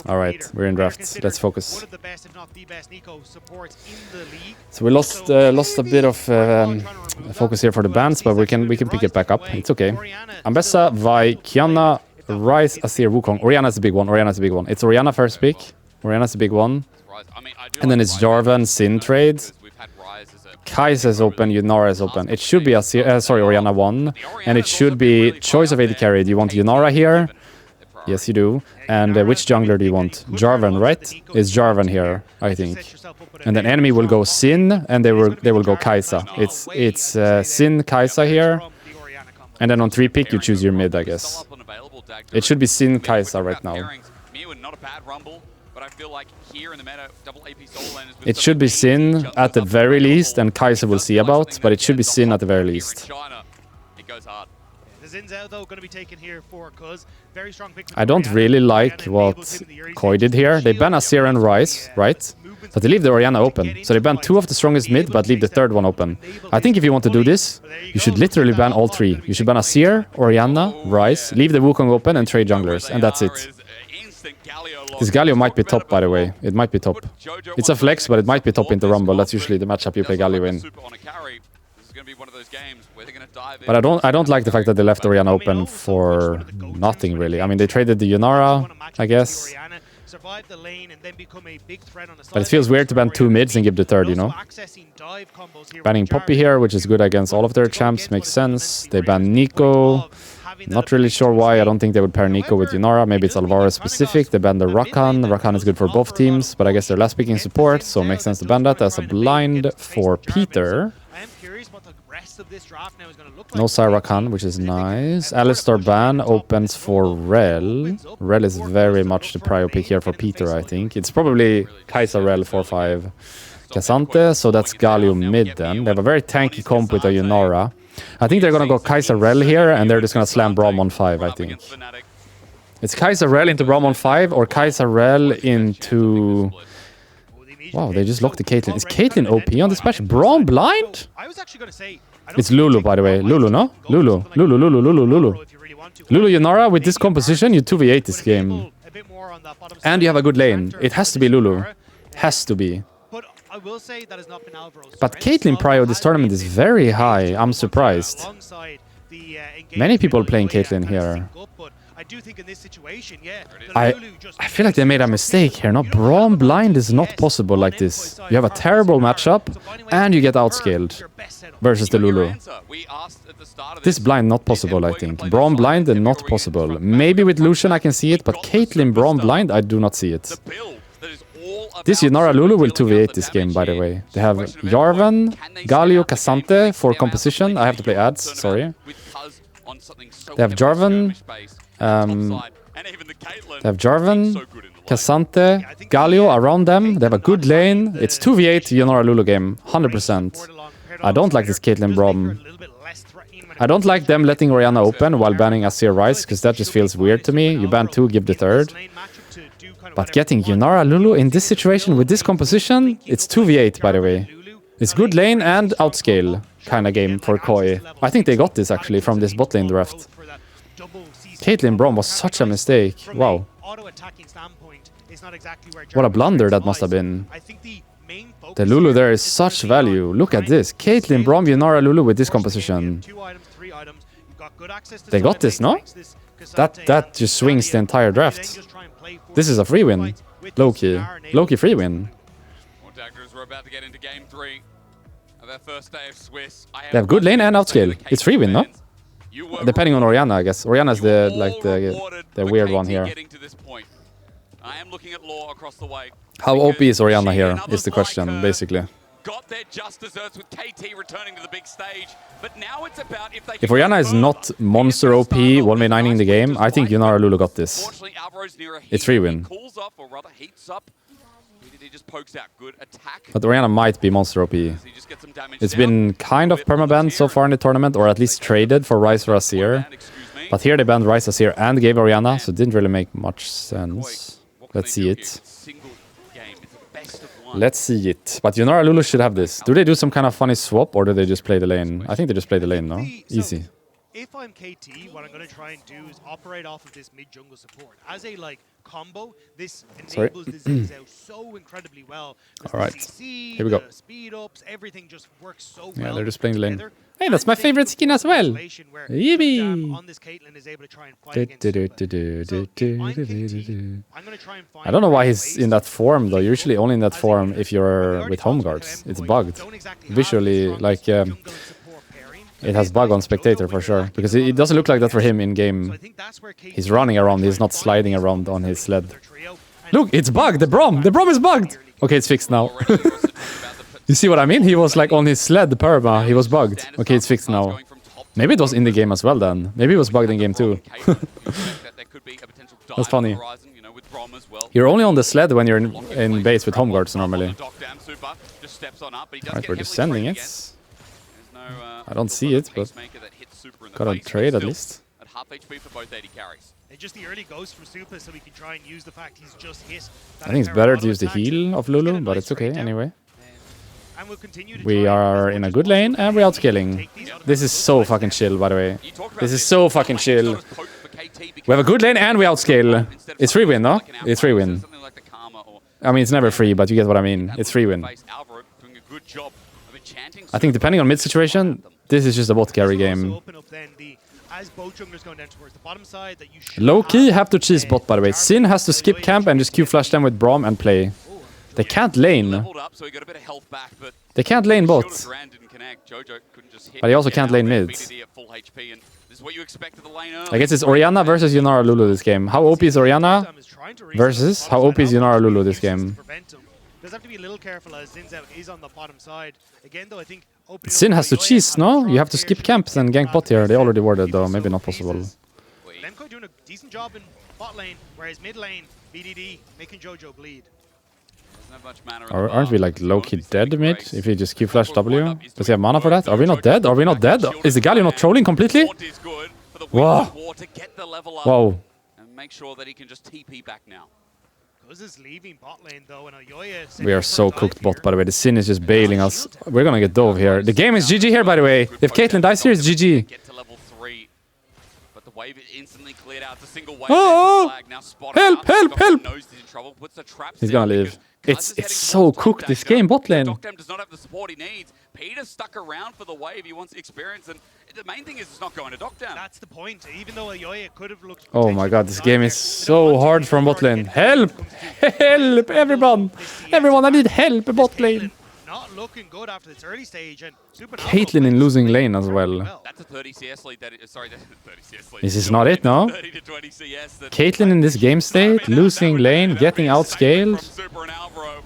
All right, we're in draft. Let's focus. So we lost a bit of focus here for the bans, but we can pick it back up. It's okay. Ambessa, Vi, Kiana, Ryze, Azir, Wukong. Orianna's the big one. Orianna's the big one. It's Orianna first pick. Orianna's the big one. And then it's Jarvan, Sin trade. Kai'Sa is open, Yunara is open. It should be Azir, sorry, Orianna 1. And it should be choice of AD carry. Do you want Yunara here? Yes, you do. And which jungler do you want? Jarvan, right? It's Jarvan here, I think. And then enemy will go Sin, and they will go Kai'Sa. It's Sin, Kai'Sa here. And then on 3 pick, you choose your mid, I guess. It should be Sin, Kai'Sa right now. It should be Sin at the very least, and Kai'Sa will see about, but it should be Sin at the very least. I don't really like what Mkoi did here. They ban Azir and Ryze, right? But they leave the Orianna open. So they ban 2 of the strongest mid, but leave the 3rd one open. I think if you want to do this, you should literally ban all 3. You should ban Azir, Orianna, Ryze, leave the Wukong open, and trade junglers, and that's it. This Galio might be top, by the way. It might be top. It's a flex, but it might be top in the Rumble. That's usually the matchup you play Galio in. But I don't like the fact that they left Orianna open for nothing, really. I mean, they traded the Yunara, I guess. But it feels weird to ban 2 mids and give the 3rd, you know? Banning Poppy here, which is good against all of their champs, makes sense. They ban Nico. Not really sure why. I don't think they would pair Nico with Yunara. Maybe it's Alvaro specific. They ban the Rakan. Rakan is good for both teams, but I guess they're last picking support, so it makes sense to ban that as a blind for Peter. No Syra Khan, which is nice. Alistar ban opens for Rel. Rel is very much the prio pick here for Peter, I think. It's probably Kai'Sa Rel 4-5 Cassante, so that's Galio mid then. They have a very tanky comp with a Yunara. I think they're gonna go Kai'Sa Rel here, and they're just gonna slam Braum on 5, I think. It's Kai'Sa Rel into Braum on 5, or Kai'Sa Rel into... Wow, they just locked the Caitlyn. Is Caitlyn OP on this match? Braum blind? It's Lulu, by the way. Lulu, no? Lulu. Lulu Yunara, with this composition, you 2v8 this game. And you have a good lane. It has to be Lulu. Has to be. But Caitlyn prio this tournament is very high. I'm surprised. Many people playing Caitlyn here. I feel like they made a mistake here. No, Braum blind is not possible like this. You have a terrible matchup and you get outscaled versus the Lulu. This blind not possible, I think. Braum blind and not possible. Maybe with Lucian I can see it, but Caitlyn Braum blind I do not see it. This Yunara Lulu will 2v8 this game, by the way. They have Jarvan, Galio, Cassante for composition. I have to play ads, sorry. They have Jarvan, Cassante, Galio around them. They have a good lane. It's 2v8 Yunara Lulu game, 100%. I don't like this Caitlyn Braum. I don't like them letting Orianna open while banning Azir Ryze, because that just feels weird to me. You ban 2, give the 3rd. But getting Yunara Lulu in this situation with this composition, it's 2v8, by the way. It's good lane and outscale kind of game for Mkoi. I think they got this actually from this bot lane draft. Caitlyn Braum was such a mistake. Wow. What a blunder that must have been. The Lulu there is such value. Look at this. Caitlyn Braum, Yunara Lulu with this composition. They got this, no? That just swings the entire draft. This is a free win. Low-key. Low-key free win. They have good lane and outscale. It's free win, no? Depending on Orianna, I guess. Orianna's the weird one here. How OP is Orianna here, is the question, basically. If Orianna is not monster OP, 1v9ing the game, I think Yunara Lulu got this. It's free win. But Orianna might be monster OP. It's been kind of permabanned so far in the tournament, or at least traded for Ryze or Azir. But here they banned Ryze, Azir and gave Orianna, so it didn't really make much sense. Let's see it. Let's see it. But Yunara Lulu should have this. Do they do some kind of funny swap, or do they just play the lane? I think they just play the lane, no? Easy. if I'm KT, what I'm going to try and do is operate off of this mid jungle support as a like combo. This enables the Zins out so incredibly well. All right, the CC, here we go. The speed ups, everything just works so well. Yeah, they're just playing the lane. together. Hey, that's my favorite skin as well. Yippee! On this Caitlyn is able to try and fight against Super. So if I'm KT, I'm going to try and find I don't know why ways he's in that form though. Usually only in that as a form unit. if you're We already with home talked about guards. how It's Mkoi bugged. don't exactly have Visually, the like strongest jungle and support pairing. it has bug on spectator for sure. Because it doesn't look like that for him in game. He's running around, he's not sliding around on his sled. Look, it's bugged, the Brom! The Brom is bugged! Okay, it's fixed now. You see what I mean? He was like on his sled, perma, he was bugged. Okay, it's fixed now. Maybe it was in the game as well then. Maybe it was bugged in game too. That's funny. You're only on the sled when you're in base with home guards normally. Alright, we're descending it. I don't see it, but got a trade at least. It's just the early ghost from Super, so we can try and use the fact he's just hit. I think it's better to use the heal of Lulu, but it's okay anyway. And we'll continue to We are in a good lane and we're outscaling. This is so fucking chill, by the way. This is so fucking chill. We have a good lane and we outscale. It's free win, no? It's free win. I mean, it's never free, but you get what I mean. It's free win. I think depending on mid situation, this is just a bot carry game. Low key have to cheese bot, by the way. Sin has to skip camp and just Q flash them with Braum and play. They can't lane. They can't lane bot. But they also can't lane mid. I guess it's Orianna versus Yunara Lulu this game. How OP is Orianna versus how OP is Yunara Lulu this game? Does have to be a little careful as Zin's out is on the bottom side. Again though, I think Sin has to cheese, no? You have to skip camps and gank bot here. They already warded though, maybe not possible. Mkoi doing a decent job in bot lane, whereas mid lane, BDD making Jojo bleed. Aren't we like low-key dead mid if he just Q flash W? Does he have mana for that? Are we not dead? Are we not dead? Is the Galio not trolling completely? Whoa. Whoa. Make sure that he can just TP back now. Leaving bot lane though, and we are so cooked bot, by the way. The Sin is just bailing us. We're gonna get dove here. The game is GG here, by the way. If Caitlyn dies here, it's GG. Get to level 3, but the wave instantly cleared out. It's a single wave. Oh! Help, help, help! Knows he's in trouble, puts the traps He's gonna leave. It's so cooked, this game, bot lane. Doctam does not have the support he needs. Peter's stuck around for the wave. He wants the experience, and the main thing is it's not going to Doctam. That's the point. Even though Ayoya could have looked. Oh my god, this game is so hard from bot lane. Help! Help, everyone! Everyone, I need help, bot lane. Not looking good after this early stage, and Caitlyn in losing lane as well. That's a 30 CS lead. Sorry, 30 CS lead. This is not it, no? 30 to 20 CS. Caitlyn in this game state, losing lane, getting outscaled. Super and Alvaro.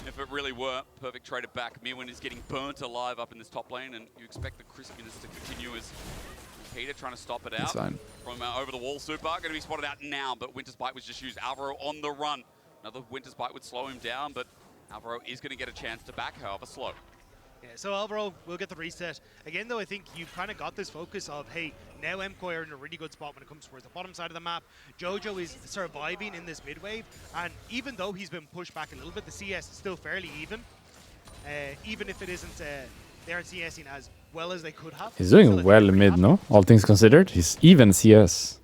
If it really were, perfect trade it back. Mirwin is getting burnt alive up in this top lane, and you expect the crispiness to continue as Peter trying to stop it out from over the wall. Super going to be spotted out now, but Winter's Bite was just used. Alvaro on the run. Another Winter's Bite would slow him down, but Alvaro is going to get a chance to back, however slow. Yeah, so Alvaro will get the reset. Again, though, I think you've kind of got this focus of, hey, now Mkoi are in a really good spot when it comes towards the bottom side of the map. Jojo is surviving in this mid wave, and even though he's been pushed back a little bit, the CS is still fairly even. Even if it isn't, they aren't CSing as well as they could have. He's doing well mid, no? All things considered, he's even CS.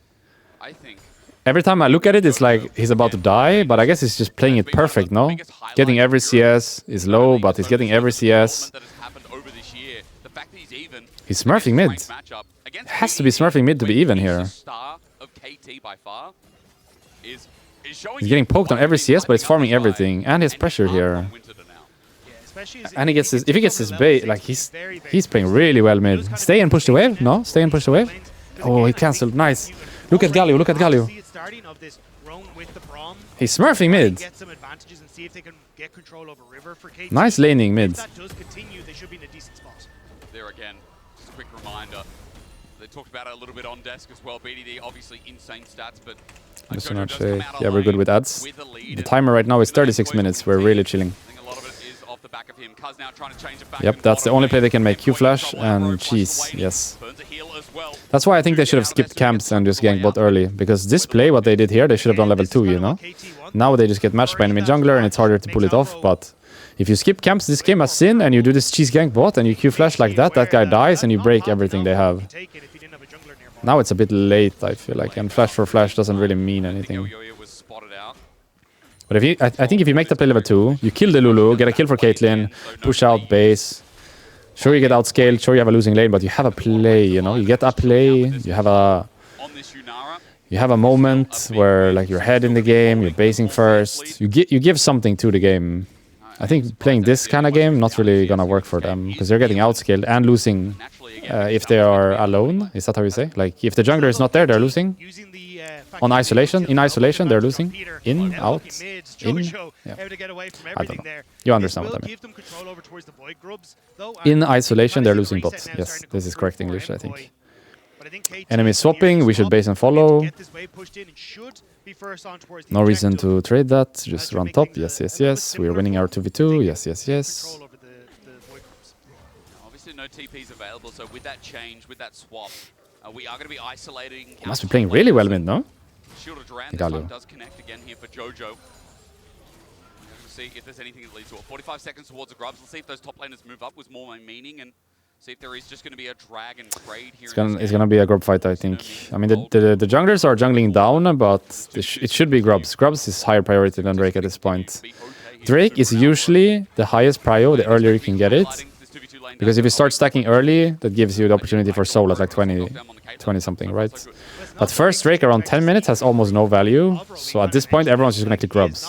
I think. Every time I look at it, it's like he's about to die, but I guess he's just playing it perfect, no? Getting every CS is low, but he's getting every CS. He's smurfing mid. Has to be smurfing mid to be even here. He's getting poked on every CS, but he's farming everything, and he has pressure here. And he gets his, if he gets his bait, like he's playing really well mid. Stay and push the wave? No? Stay and push the wave? Oh, he cancelled. Nice. Look at Galio, look at Galio. He's smurfing mid. Nice laning mid. There again, just a quick reminder. They talked about it a little bit on desk as well. BDD obviously insane stats, but yeah, we're good with ads. The timer right now is 36 minutes. We're really chilling. Yep, that's the only play they can make. Q flash and cheese. Yes. That's why I think they should have skipped camps and just ganked bot early. Because this play, what they did here, they should have done level 2, you know? Now they just get matched by enemy jungler and it's harder to pull it off, but If you skip camps this game as Sin and you do this cheese gank bot and you Q flash like that, that guy dies and you break everything they have. Now it's a bit late, I feel like, and flash for flash doesn't really mean anything. But if you, I think if you make the play level 2, you kill the Lulu, get a kill for Caitlyn, push out base. Sure, you get outscaled, sure you have a losing lane, but you have a play, you know? You get a play, you have a moment where like you're ahead in the game, you're basing first, you give something to the game. I think playing this kind of game not really gonna work for them because they're getting outscaled and losing if they are alone. Is that how you say? Like if the jungler is not there, they're losing. On isolation, in isolation, they're losing. In, out, in. Yeah. I don't know. You understand what I mean. In isolation, they're losing bots. Yes, this is correct English, I think. Enemy swapping, we should base and follow. No reason to trade that, just run top. Yes, yes, yes. We're winning our 2v2. Yes, yes, yes. Obviously no TPs available, so with that change, with that swap, we are going to be isolating. He must be playing really well mid, no? Shield of Duran, this time does connect again here for Jojo. We'll see if there's anything that leads to it. 45 seconds towards the grubs. Let's see if those top laners move up with more meaning and see if there is just going to be a drag and trade here. It's gonna be a grub fight, I think. I mean, the junglers are jungling down, but it should be grubs. Grubs is higher priority than Drake at this point. Drake is usually the highest prio the earlier you can get it. Because if you start stacking early, that gives you the opportunity for soul at like 20 something, right? But first Drake around 10 minutes has almost no value. So at this point, everyone's just gonna click grubs.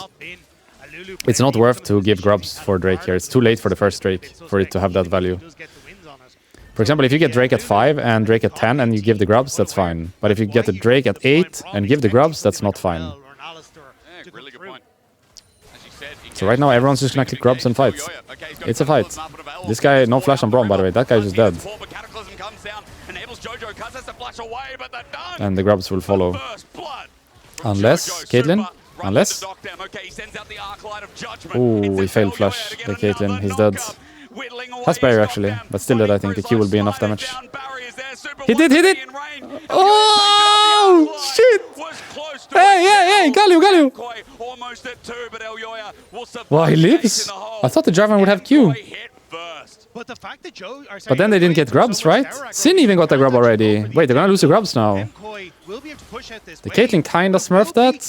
It's not worth to give grubs for Drake here. It's too late for the first Drake for it to have that value. For example, if you get Drake at 5 and Drake at 10 and you give the grubs, that's fine. But if you get a Drake at 8 and give the grubs, that's not fine. So right now, everyone's just gonna click grubs and fight. It's a fight. This guy, no flash on Braum, by the way. That guy's just dead. And the grubs will follow. Unless, Caitlyn? Unless? Ooh, we failed flash. The Caitlyn, he's dead. Has barrier actually, but still dead. I think the Q will be enough damage. He did! Oh, shit! Hey, Galio! Wow, he lives? I thought the Jarvan would have Q. But then they didn't get grubs, right? Sin even got the grub already. Wait, they're gonna lose the grubs now. The Caitlyn kinda smurfed that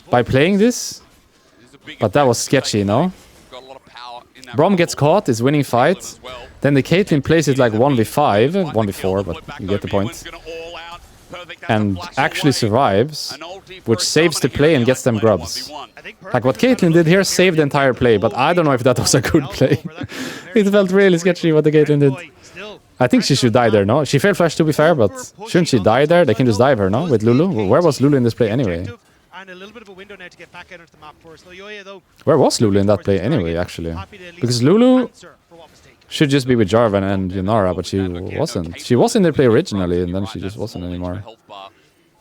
by playing this. But that was sketchy, no? Braum gets caught, is winning fight. Then the Caitlyn plays it like 1v5, 1v4, but you get the point. And actually survives, which saves the play and gets them grubs. Like what Caitlyn did here saved the entire play, but I don't know if that was a good play. It felt really sketchy what the Caitlyn did. I think she should die there, no? She failed flash to be fair, but shouldn't she die there? They can just dive her, no? With Lulu? Where was Lulu in this play anyway? And a little bit of a window now to get back out into the map for us. Though, where was Lulu in that play anyway, actually? Because Lulu should just be with Jarvan and Yunara, but she wasn't. She was in the play originally, and then she just wasn't anymore.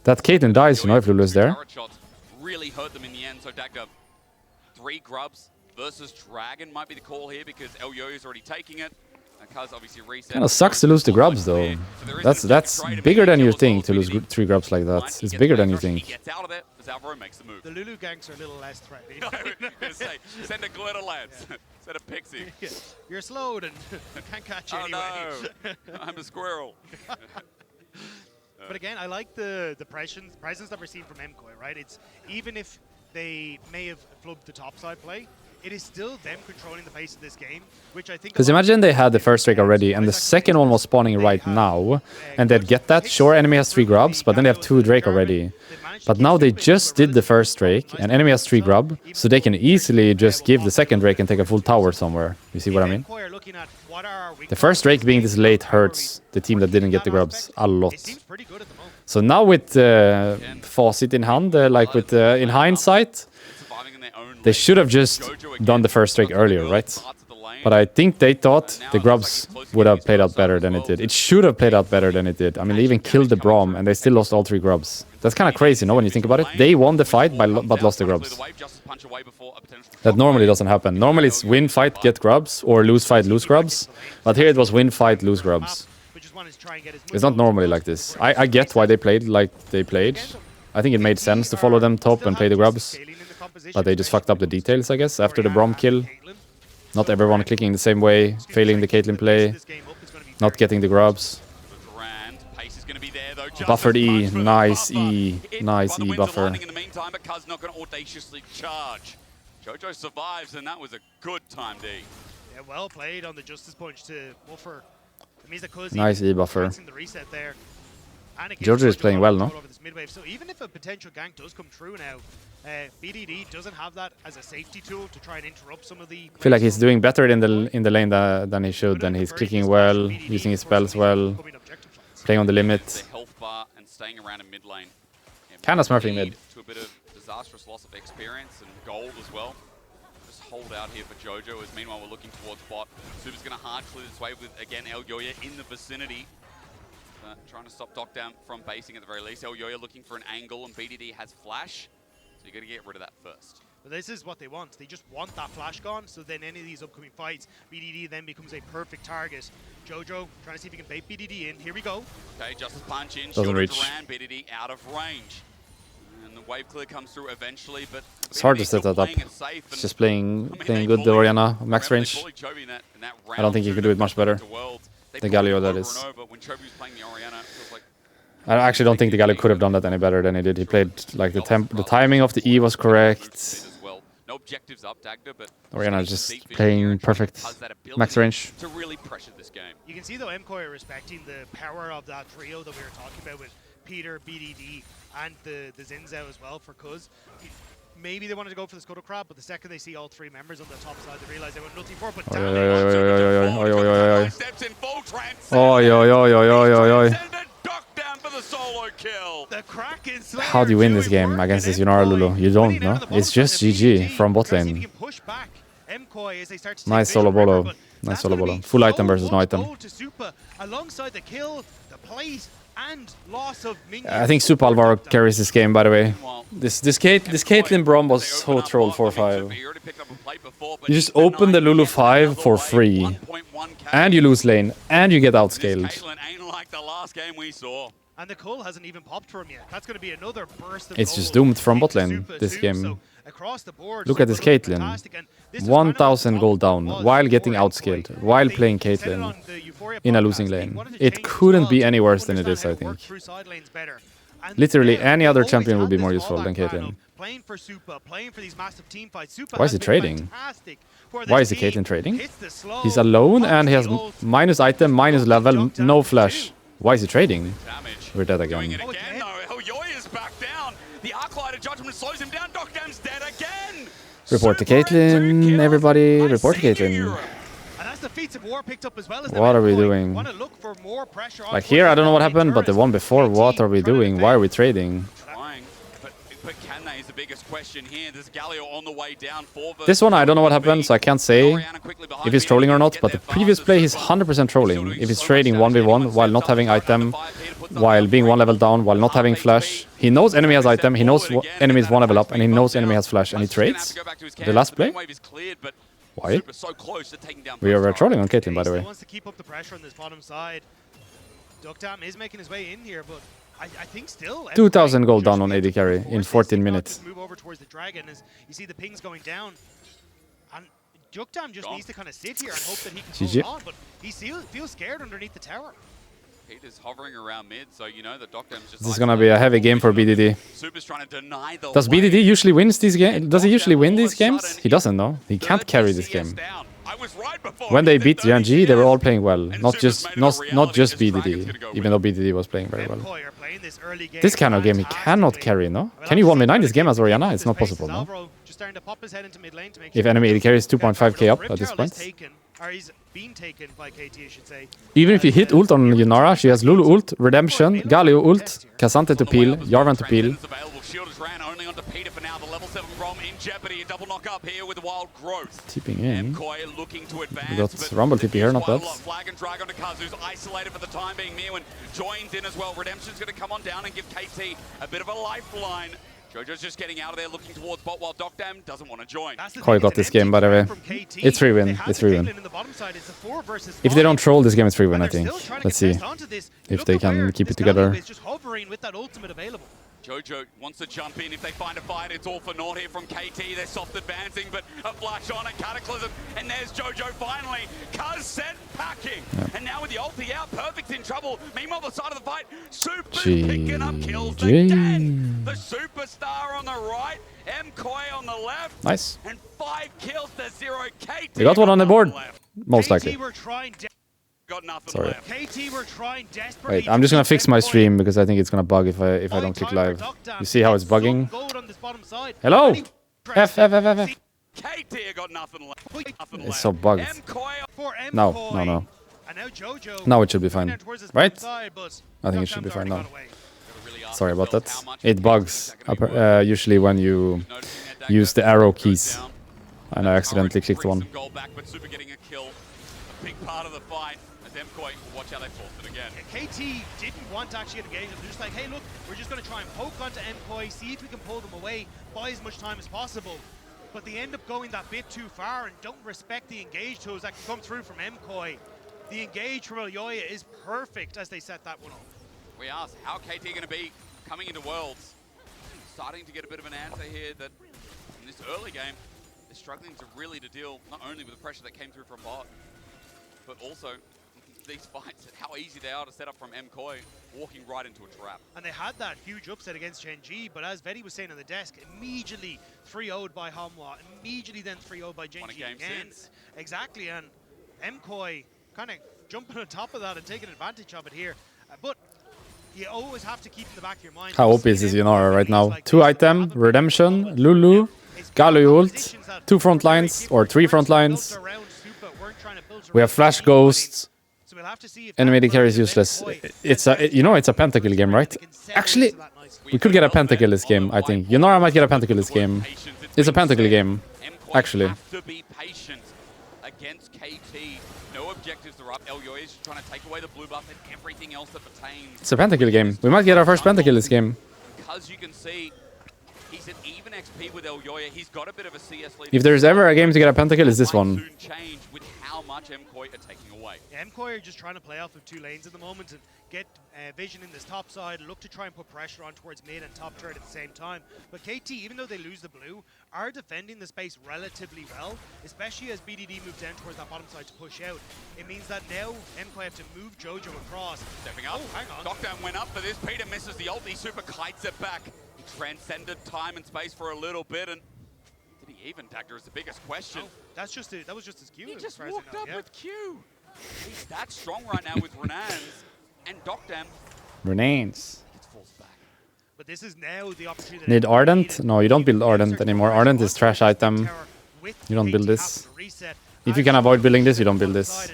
That Caitlyn dies, you know, if Lulu is there. Really hurt them in the end, so Dagda, 3 grubs versus Dragon might be the call here because Elyo is already taking it. Kinda sucks to lose the grubs though. That's bigger than you think to lose 3 grubs like that. It's bigger than you think. The Lulu ganks are a little less threatening. Send a glitter, lads. Send a pixie. You're slowed and can't catch you anyway. No. I'm a squirrel. But again, I like the presence that we're seeing from Mkoi, right? It's even if they may have flubbed the topside play, it is still them controlling the pace of this game, which I think... Because imagine they had the first Drake already, and the second one was spawning right now, and they'd get that. Sure, enemy has 3 grubs, but then they have 2 Drake already. But now they just did the first Drake, and enemy has 3 grub, so they can easily just give the second Drake and take a full tower somewhere. You see what I mean? The first Drake being this late hurts the team that didn't get the grubs a lot. So now with Faucet in hand, like with in hindsight, they should have just done the first Drake earlier, right? But I think they thought the grubs would have played out better than it did. It should have played out better than it did. I mean, they even killed the Braum, and they still lost all 3 grubs. That's kind of crazy, no, when you think about it? They won the fight, but lost the grubs. That normally doesn't happen. Normally it's win fight, get grubs, or lose fight, lose grubs. But here it was win fight, lose grubs. It's not normally like this. I get why they played like they played. I think it made sense to follow them top and play the grubs. but they just fucked up the details, I guess, after the Braum kill. Not everyone clicking the same way, failing the Caitlyn play, not getting the grubs. Buffered E, nice E, nice E buffer. In the meantime, but Cuz not going to audaciously charge. Jojo survives, and that was a good time, D. Yeah, well played on the Justice Punch to buffer. It means that Cuz Nice E buffer. the reset there. Jojo is playing well, no? Over this mid-wave. So even if a potential gank does come true now, BDD doesn't have that as a safety tool to try and interrupt some of the... I feel like he's doing better in the lane than he should, and he's clicking well, using his spells well, playing on the limit. The health bar and staying around in mid lane. Kind of smurfing mid. To a bit of disastrous loss of experience and gold as well. Just hold out here for Jojo as meanwhile we're looking towards bot. Super's going to hard clear this way with, again, Elyoya in the vicinity. Trying to stop Docdown from basing at the very least. Elyoya looking for an angle, and BDD has flash. So you got to get rid of that first. But this is what they want. They just want that flash gone, so then any of these upcoming fights, BDD then becomes a perfect target. Jojo trying to see if he can bait BDD in. Here we go. Okay, Justice Punch in. Doesn't reach. Duran, BDD out of range. And the wave clear comes through eventually, but it's hard to set that up. It's just playing good the Orianna, max range. I don't think you could do it much better. The Galio, that is. I actually don't think the Galio could have done that any better than he did. He played, like, the timing of the E was correct. No objectives up, Dagda, but Orianna is just playing perfect max range. To really pressure this game. You can see though Mkoi are respecting the power of that trio that we were talking about with Peter, BDD, and the Zinzao as well for Cuz. Maybe they wanted to go for the Scuttle Crab, but the second they see all three members on the top side, they realize they went nothing for it. But how do you win this game against this Yunara Lulu? You don't, no? It's just GG from bot lane. Nice solo bolo. Nice solo bolo. Full item versus no item. Alongside the kill, the place, and loss of I think Super Alvaro carries this game, by the way. This Caitlyn Braum was so troll 4-5. You just open the Lulu 5 for free, and you lose lane, and you get outscaled. And the Cole hasn't even popped for him yet. That's going to be another burst of It's just doomed from bot lane, this game. Look at this Caitlyn. 1,000 gold down, while getting outscaled, while playing Caitlyn in a losing lane. It couldn't be any worse than it is, I think. Literally any other champion would be more useful than Caitlyn. Why is he trading? Why is the Caitlyn trading? He's alone and he has minus item, minus level, no flash. Why is he trading? We're dead again. Elyoya's back down. The Arclighter judgment slows him down. Docdam's dead again. Report to Caitlyn, everybody. Report to Caitlyn. What are we doing? Like here, I don't know what happened, but the one before, what are we doing? Why are we trading? But Kanna is the biggest question here. There's Galio on the way down. This one, I don't know what happened, so I can't say if he's trolling or not, but the previous play, he's 100% trolling. If he's trading 1v1 while not having item, while being one level down, while not having flash, he knows enemy has item, he knows enemy is one level up, and he knows enemy has flash, and he trades. The last play? Why? We are trolling on Caitlyn, by the way. Wants to keep up the pressure on this bottom side. Docdam is making his way in here, but I think still 2,000 gold down on AD carry in 14 minutes. Move over towards the dragon as you see the pings going down, and Docdam just needs to kind of sit here and hope that he can hold on, but he feels scared underneath the tower. Peter's hovering around mid, so you know that Docdam's just. This is gonna be a heavy game for BDD. Super's trying to deny the Does BDD usually win these games? Does he usually win these games? He doesn't, no. He can't carry this game. When they beat GNG, they were all playing well, not just BDD, even though BDD was playing very well. This kind of game he cannot carry, no? Can you 1v9 this game as Orianna? It's not possible, no? If enemy AD carry is 2.5k up at this point. Even if you hit ult on Yunara, she has Lulu ult, Redemption, Galio ult, K'Sante to peel, Jarvan to peel. Tipping in. We got Rumble TP here, not bad. Flag and drag onto Kaz, who's isolated for the time being. Mirwin joins in as well. Redemption's going to come on down and give KT a bit of a lifeline. Jojo's just getting out of there, looking towards bot, while Docdam doesn't want to join. Koi got this game, by the way. It's 3-win. It's 3-win. If they don't troll, this game is 3-win, I think. Let's see if they can keep it together. Jojo wants to jump in. If they find a fight, it's all for naught here from KT. They're soft advancing, but a flash on a Cataclysm. And there's Jojo finally. Cuz sent packing. Yeah. And now with the ulti out, Perfect's in trouble. Meanwhile, the side of the fight, Super's picking up kills again. The superstar on the right, Mkoi on the left. Nice. And 5 kills to 0. KT. They got one on the board. Most likely. Got nothing Sorry. left. KT were trying desperately. Wait, I'm just gonna fix my stream because I think it's gonna bug if I don't click live. You see how it's bugging? Hello. F. KT got nothing left. It's so bugged. No. Now it should be fine, right? I think it should be fine now. Sorry about that. It bugs usually when you use the arrow keys, and I accidentally clicked one. Big part of the fight as Mkoi, watch how they forced it again. KT didn't want to actually get engaged. They're just like, hey, look, we're just going to try and poke onto Mkoi, see if we can pull them away, buy as much time as possible. But they end up going that bit too far and don't respect the engage tools that can come through from Mkoi. The engage from Elyoya is perfect as they set that one up. We asked, how KT going to be coming into Worlds? Starting to get a bit of an answer here that in this early game, they're struggling to really deal not only with the pressure that came through from bot, but also these fights, how easy they are to set up from Mkoi, walking right into a trap. And they had that huge upset against Gen.G, but as Vetty was saying on the desk, immediately 3-0'd by Hamwa, immediately then 3-0'd by Gen.G again. Since. Exactly, and Mkoi kind of jumping on top of that and taking advantage of it here. But you always have to keep in the back of your mind. How OP is this Yunara right now? 2 item, Redemption, Lulu, Galio ult, 2 front lines, or 3 front lines. We have Flash Ghosts. Enemy carry is useless. It's a pentakill game, right? Actually, we could get a pentakill this game, I think. Yunara might get a pentakill this game. It's a pentakill game, actually. Against KT, no objectives are up. Elyoya is trying to take away the blue buff and everything else that pertains. It's a pentakill game. We might get our first pentakill this game. Because you can see, he's at even XP with Elyoya. He's got a bit of a CS lead. If there's ever a game to get a pentakill, it's this one. Soon change with how much Mkoi are taking away. Yeah, Mkoi are just trying to play off of 2 lanes at the moment and get vision in this top side, look to try and put pressure on towards mid and top turret at the same time. But KT, even though they lose the blue, are defending the space relatively well, especially as BDD moves down towards that bottom side to push out. It means that now Mkoi have to move Jojo across. Stepping up. Oh, hang on. Knockdown went up for this. Peter misses the ulti. Super kites it back. He transcended time and space for a little bit, and did he even dagger is the biggest question. No, that was just his Q. He just walked up with Q. He's that strong right now with Renans and Docdam. Renans. But this is now the opportunity. Need Ardent? No, you don't build Ardent anymore. Ardent is trash item. You don't build this. If you can avoid building this, you don't build this.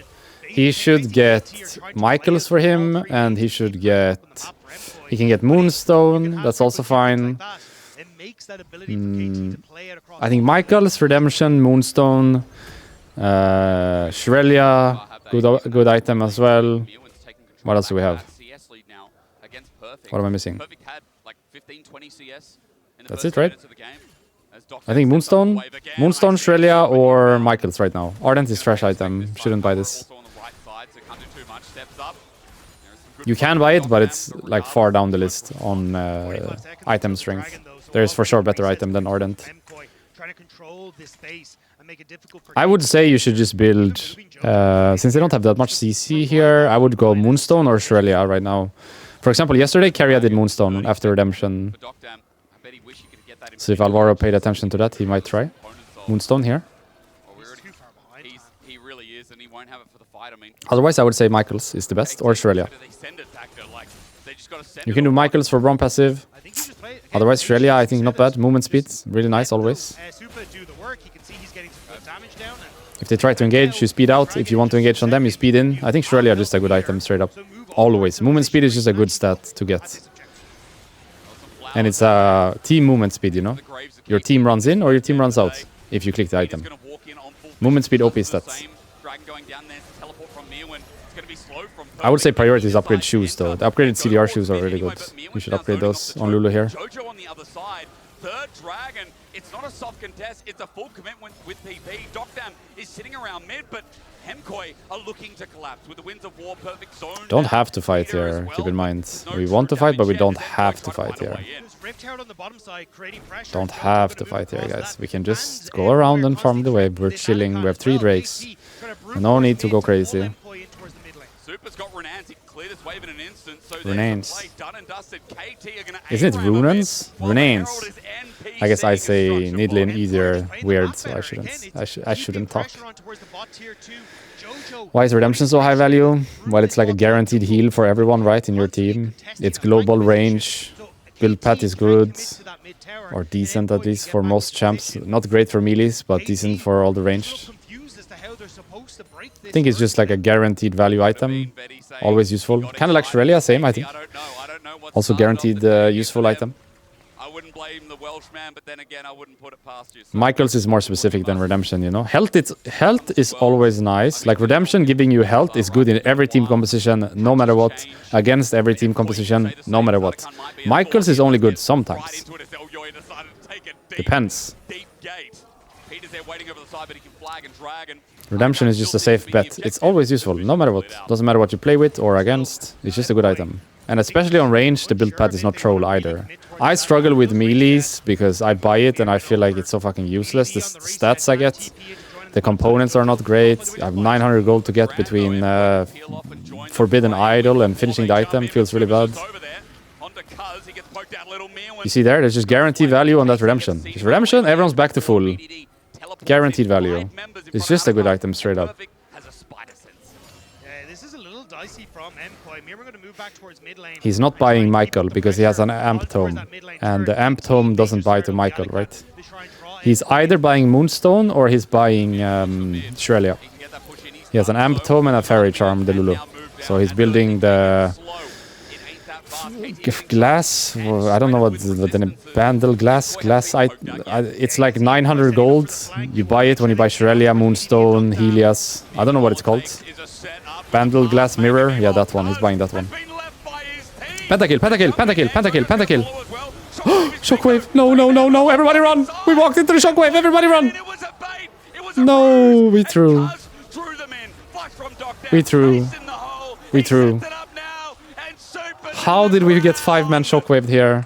He should get Michaels for him, and he should get... He can get Moonstone, that's also fine. I think Michaels, Redemption, Moonstone, Shrelia, good item as well. What else do we have? What am I missing? That's it, right? I think Moonstone, Shrelia, or Michaels right now. Ardent is trash item. Shouldn't buy this. You can buy it, but it's like far down the list on item strength. There is for sure better item than Ardent. I would say you should just build, since they don't have that much CC here, I would go Moonstone or Shrelia right now. For example, yesterday Keria did Moonstone after Redemption. So if Alvaro paid attention to that, he might try. Moonstone here. He really is, and he won't have it for the fight. I mean, otherwise, I would say Michaels is the best, or Shrelia. You can do Michaels for Braum passive. Otherwise, Shrelia, I think not bad. Movement speed, really nice always. If they try to engage, you speed out. If you want to engage on them, you speed in. I think Shrelia is just a good item, straight up. Always. Movement speed is just a good stat to get. And it's a team movement speed, you know? Your team runs in or your team runs out if you click the item. Movement speed OP stats. I would say priority is upgrade shoes though. The upgraded CDR shoes are really good. You should upgrade those on Lulu here. Jojo on the other side, third Dragon. It's not a soft contest, it's a full commitment with PP. Dokdan is sitting around mid, but Mkoi are looking to collapse with the Winds of War, perfect zone. Don't have to fight here, keep in mind. We want to fight, but we don't have to fight here. Don't have to fight here, guys. We can just go around and farm the wave. We're chilling, we have 3 Drakes. No need to go crazy. Super's got Renans, he can clear this wave in an instant, so Renans. done and dusted. KT are gonna Isn't it Runans? Renans. I guess I say Nidlin easier weird, so I shouldn't talk. Why is Redemption so high value? Well, it's like a guaranteed heal for everyone, right, in your team. It's global range. Build path is good, or decent at least for most champs. Not great for melees, but decent for all the ranged. I think it's just like a guaranteed value item. Always useful. Kind of like Shrelia, same, I think. Also guaranteed useful item. I wouldn't blame the Welshman, but then again, I wouldn't put it past you. Michael's is more specific than Redemption, you know? Health is always nice. Like Redemption giving you health is good in every team composition, no matter what. Against every team composition, no matter what. Michael's is only good sometimes. Depends. Redemption is just a safe bet. It's always useful, no matter what. Doesn't matter what you play with or against. It's just a good item. And especially on range, the build path is not troll either. I struggle with melees because I buy it and I feel like it's so fucking useless. The stats I get, the components are not great. I have 900 gold to get between Forbidden Idol and finishing the item. Feels really bad. You see there? There's just guaranteed value on that Redemption. Just Redemption, everyone's back to full. Guaranteed value. It's just a good item straight up. He's not buying Michael because he has an Amp Tome. And the Amp Tome doesn't buy to Michael, right? He's either buying Moonstone or he's buying Shrelia. He has an Amp Tome and a Fairy Charm, the Lulu. So he's building the glass. I don't know what the Bandle glass. It's like 900 gold. You buy it when you buy Shrelia, Moonstone, Helios. I don't know what it's called. Bandle glass mirror. Yeah, that one. He's buying that one. Pentakill, pentakill, pentakill, pentakill, pentakill. Shockwave. No, no, no, no. Everybody run. We walked into the shockwave. Everybody run. No, we threw. We threw. We threw. How did we get 5-man shockwaved here?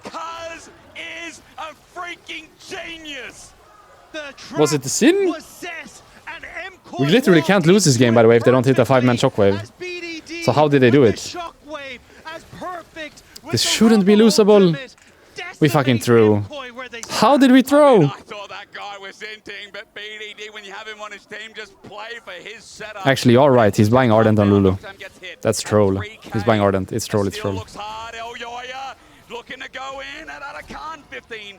Was it the Sin? We literally can't lose this game, by the way, if they don't hit a 5-man shockwave. So how did they do it? This shouldn't be losable. We fucking threw. How did we throw? Actually, you're right. He's buying Ardent on Lulu. That's troll. He's buying Ardent. It's troll. It's troll. Looking to go in at Arakan 15.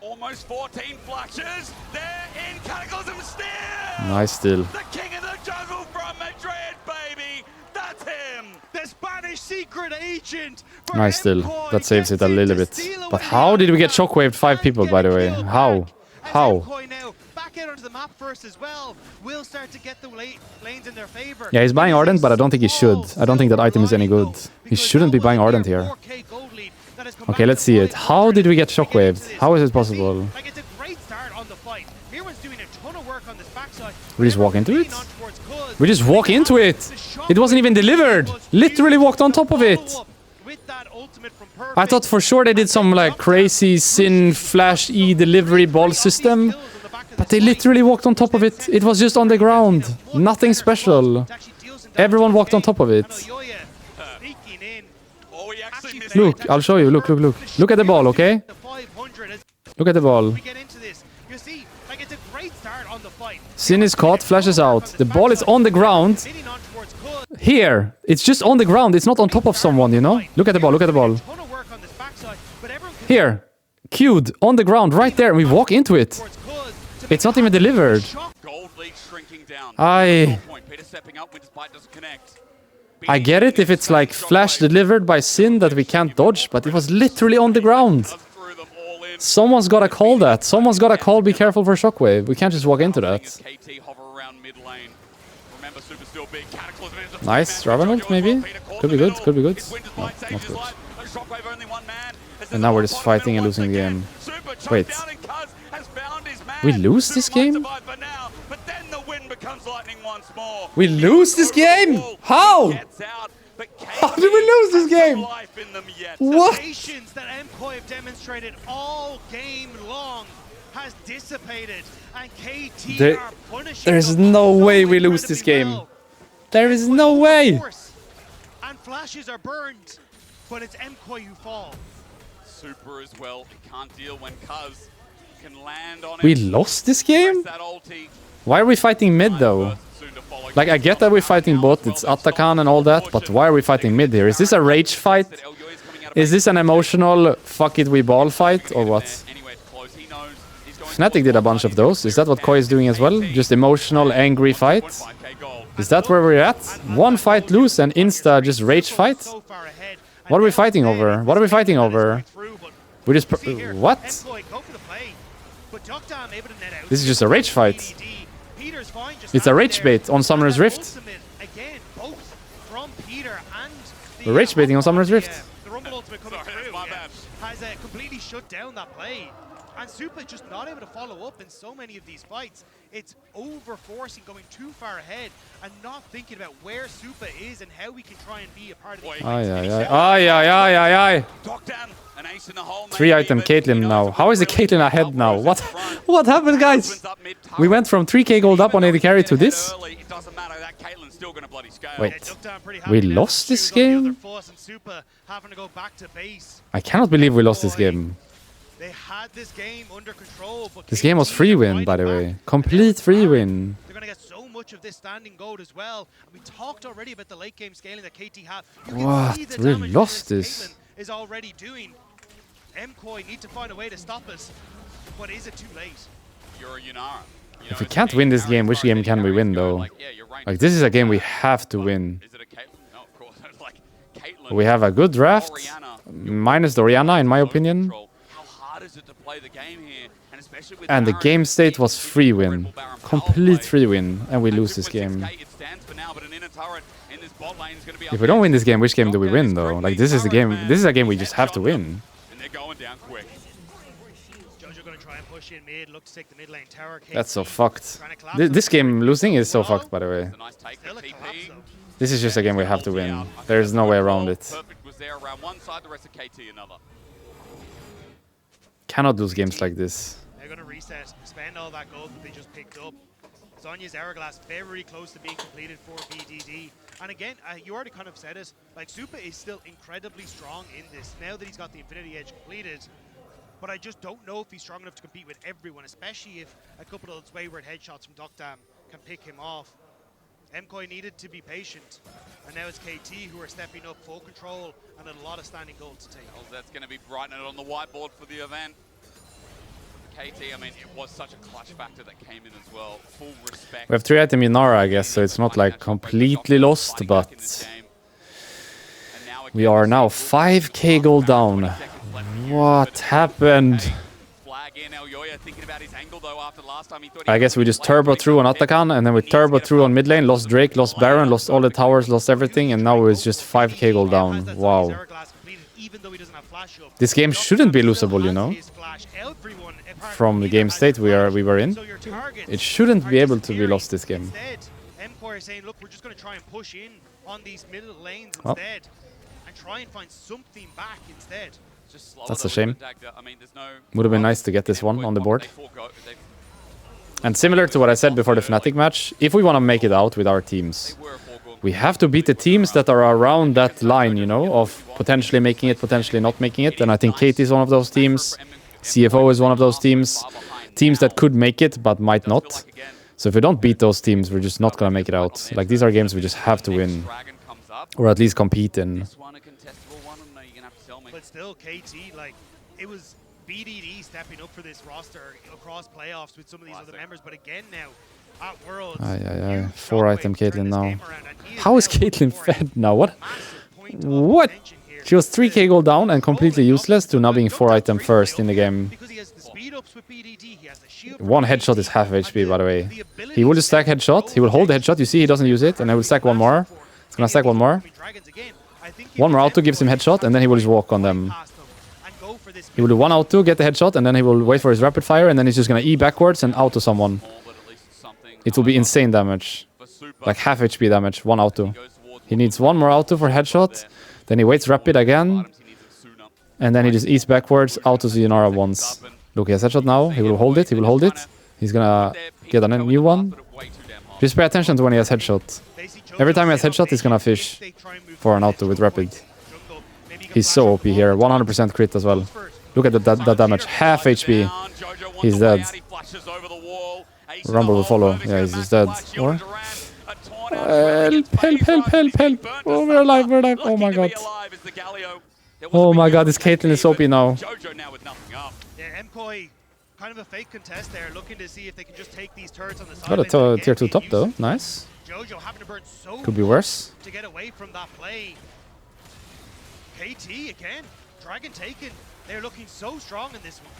Almost 14 flashes. They're in Cataclysm still. Nice still. The king of the jungle from Madrid, baby. That's him. The Spanish secret agent. Nice still. That saves it a little bit. But how did we get shockwaved 5 people, by the way? How? How? Yeah, he's buying Ardent, but I don't think he should. I don't think that item is any good. He shouldn't be buying Ardent here. Okay, let's see it. How did we get shockwaved? How is it possible? We just walk into it? We just walk into it! It wasn't even delivered! Literally walked on top of it! I thought for sure they did some like crazy Sin Flash E delivery ball system. But they literally walked on top of it. It was just on the ground. Nothing special. Everyone walked on top of it. Look, I'll show you. Look, look, look. Look at the ball, okay? Look at the ball. Sin is caught, flashes out. The ball is on the ground. Here. It's just on the ground. It's not on top of someone, you know? Look at the ball, look at the ball. Here. Queued on the ground, right there. And we walk into it. It's not even delivered. I get it if it's like flash delivered by Sin that we can't dodge, but it was literally on the ground. Someone's gotta call that. Someone's gotta call be careful for shockwave. We can't just walk into that. Nice, Ravenant maybe? Could be good, could be good. No, not good. And now we're just fighting and losing the game. Wait. We lose this game? Survive for now, but then the wind becomes lightning once more. We lose this game? How? How did we lose this game? What? The patience that Mkoi have demonstrated all game long has dissipated, and KT are punishing. There's no way we lose this game. There is no way. And flashes are burned, but it's Mkoi who fall. Super as well. He can't deal when Kuz can land on it. We lost this game? Why are we fighting mid though? Like, I get that we're fighting bot, it's Atakan and all that, but why are we fighting mid here? Is this a rage fight? Is this an emotional fuck it we ball fight or what? Fnatic did a bunch of those. Is that what Koi is doing as well? Just emotional, angry fight? Is that where we're at? One fight lose and insta just rage fight? What are we fighting over? What are we fighting over? We just... what? This is just a rage fight. It's a rage bait on Summoner's Rift. We're rage baiting on Summoner's Rift. The Rumble Ultimate coming through has completely shut down that play. And Super just not able to follow up in so many of these fights. It's over-forcing, going too far ahead, and not thinking about where Super is and how we can try and be a part of the game. Aye. 3-item Caitlyn now. How is the Caitlyn ahead now? What happened, guys? We went from 3k gold up on AD carry to this? Wait, we lost this game? I cannot believe we lost this game. They had this game under control, but this game was free win, by the way. Complete free win. They're gonna get so much of this standing gold as well. And we talked already about the late game scaling that KT have. What? We lost this. Caitlyn is already doing. Mkoi need to find a way to stop us, but is it too late? You're a Yunara. If we can't win this game, which game can we win though? Like, this is a game we have to win. Is it a Caitlyn? No, of course. Like, Caitlyn, We have a good draft, minus the Orianna in my opinion. And the game state was free win. Complete free win, and we lose this game. If we don't win this game, which game do we win though? Like, this is the game. This is a game we just have to win. That's so fucked. This game losing is so fucked, by the way. This is just a game we have to win. There's no way around it. Cannot lose games like this. They're going to reset, spend all that gold that they just picked up. Zhonya's Hourglass very close to being completed for BDD. And again, you already kind of said it, like Super is still incredibly strong in this, now that he's got the Infinity Edge completed. But I just don't know if he's strong enough to compete with everyone, especially if a couple of those wayward headshots from Dokdam can pick him off. Mkoi needed to be patient, and now it's KT who are stepping up full control and a lot of standing gold to take. Well, that's going to be brightening on the whiteboard for the event. KT, I mean, it was such a clutch factor that came in as well. Full respect. We have 3-item Yunara, I guess, so it's not like completely lost, but we are now 5k gold down. What happened? I guess we just turbo through on Atakan, and then we turbo through on mid lane, lost Drake, lost Baron, lost all the towers, lost everything, and now it's just 5k gold down. Wow. This game shouldn't be losable, you know? From the game state we were in. It shouldn't be able to be lost this game. Mkoi saying, look, we're just going to try and push in on these middle lanes instead, and try and find something back instead. That's a shame. Would have been nice to get this one on the board. And similar to what I said before the Fnatic match, if we want to make it out with our teams, we have to beat the teams that are around that line, you know, of potentially making it, potentially not making it. And I think KT is one of those teams. CFO is one of those teams. Teams that could make it, but might not. So if we don't beat those teams, we're just not going to make it out. Like, these are games we just have to win. Or at least compete in. But still, KT, like, it was BDD stepping up for this roster across playoffs with some of these other members. But again now, at Worlds, 4-item Caitlyn now. How is Caitlyn fed now? What? She was 3k gold down and completely useless to now being 4-item first in the game. One headshot is half HP, by the way. He will just stack headshot. He will hold the headshot. You see he doesn't use it, and I will stack one more. He's gonna stack one more. One more auto gives him headshot, and then he will just walk on them. this. He will do one auto, get the headshot, and then he will wait for his rapid fire, and then he's just gonna E backwards and auto someone. It will be insane damage. Like half HP damage, one auto. He needs one more auto for headshot. Then he waits rapid again. And then he just E's backwards, autos the Yanara once. Look, he has headshot now. He will hold it, he will hold it. He's gonna get a new one. Just pay attention to when he has headshot. Every time he has headshot, he's gonna fish for an auto with rapid. He's so OP here, 100% crit as well. Look at that damage, half HP. He's dead. Rumble will follow. Yeah, he's just dead. Or? Help. Oh, we're alive. Oh my god. Oh my god, this Caitlyn is OP now. Yeah, Mkoi, kind of a fake contest there, looking to see if they can just take these turrets on the side. Got a tier 2 top though, nice. Jojo having to burn so Could be worse. to get away from that play. KT again, Dragon taken. They're looking so strong in this one.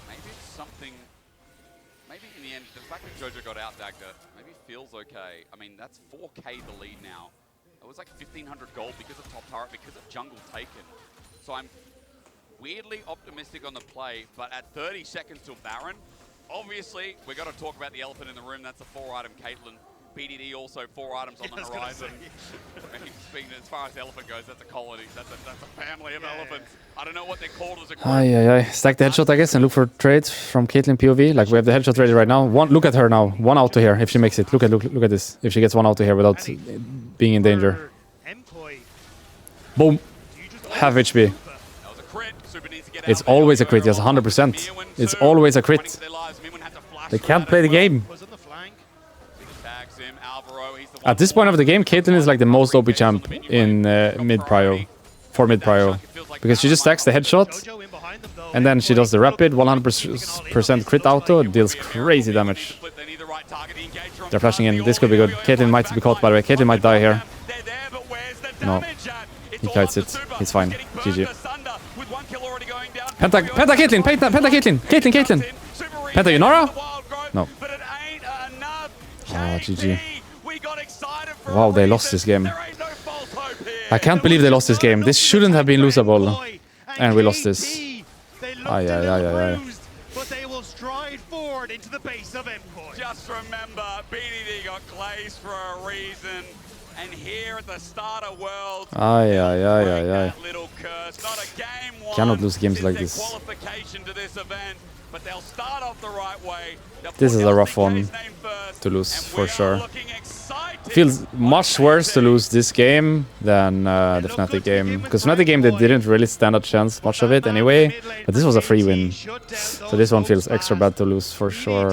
Maybe it's something. Maybe in the end, the fact that Jojo got out Dagda maybe feels okay. I mean, that's 4k the lead now. It was like 1,500 gold because of top turret, because of jungle taken. So I'm weirdly optimistic on the play, but at 30 seconds till Baron, obviously we got to talk about the elephant in the room. That's a 4-item Caitlyn. BDD also 4 items on the horizon. Speaking as far as the elephant goes, that's a colony. That's a family of elephants. I don't know what they're called as a group. Stack the headshot, I guess, and look for trades from Caitlyn POV. Like we have the headshot ready right now. Look at her now. One auto here if she makes it. Look at this. If she gets one auto here without being in danger. Boom. Half HP. It's always a crit. Yes, 100%. It's always a crit. They can't play the game. At this point of the game, Caitlyn is like the most OP champ in mid-prio. For mid-prio. Because she just stacks the headshot. And then she does the rapid 100% crit auto. It deals crazy damage. They're flashing in. This could be good. Caitlyn might be caught, by the way. Caitlyn might die here. No. He kites it. He's fine. GG. Penta Caitlyn! Penta Caitlyn! Caitlyn! Penta Yunara? No. Oh, GG. Wow, they lost this game. I can't believe they lost this game. This shouldn't have been losable. And we lost this. Aye. But they will stride forward into the base of Mkoi. Just remember, BDD got glazed for a reason. And here at the start of Worlds, Aye. little curse. Not a game one. Cannot lose games like this. Qualification to this event, but they'll start off the right way. This is a rough one to lose for sure. Feels much worse to lose this game than the Fnatic game. Because Fnatic game, they didn't really stand a chance much of it anyway. But this was a free win. So this one feels extra bad to lose for sure.